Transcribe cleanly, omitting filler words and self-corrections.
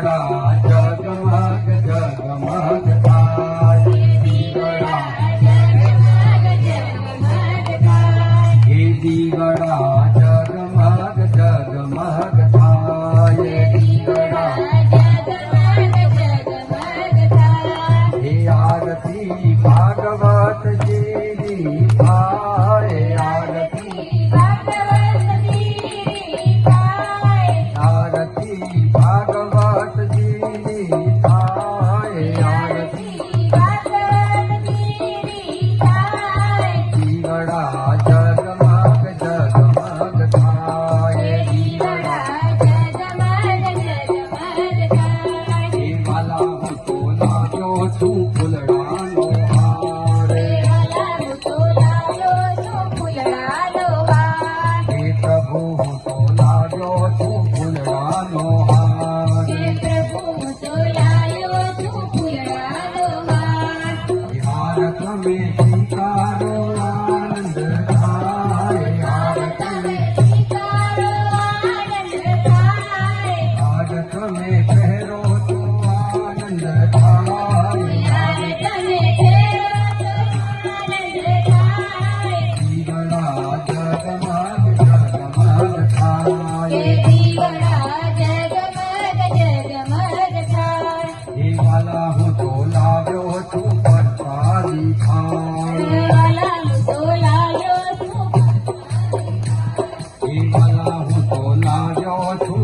દીવડા જગમગ જગમગ થાય દીવડા હે દીવડા જગમગ જગમગ થાય દીવડા હે આરતી ભાગવત જીની થાય આરતી ભાગવત જીની થાય આરતી દીવડા જગમગ જગમગ થાય દીવડા હે વાલા હું તો લાગ્યો છું ફૂલડાનો હાર હે પ્રભુ હું તો લાગ્યો છું ફૂલડાનો હાર હાર તમે સ્વીકારો આનંદ થાય હાર તમે પહેરો તો આનંદ થાય દીવડા જગમગ જગમગ થાય હે વાલા હું તો લાવ્યો છું પ્રસાદી ખાય હે વાલા હું તો લાવ્યો છું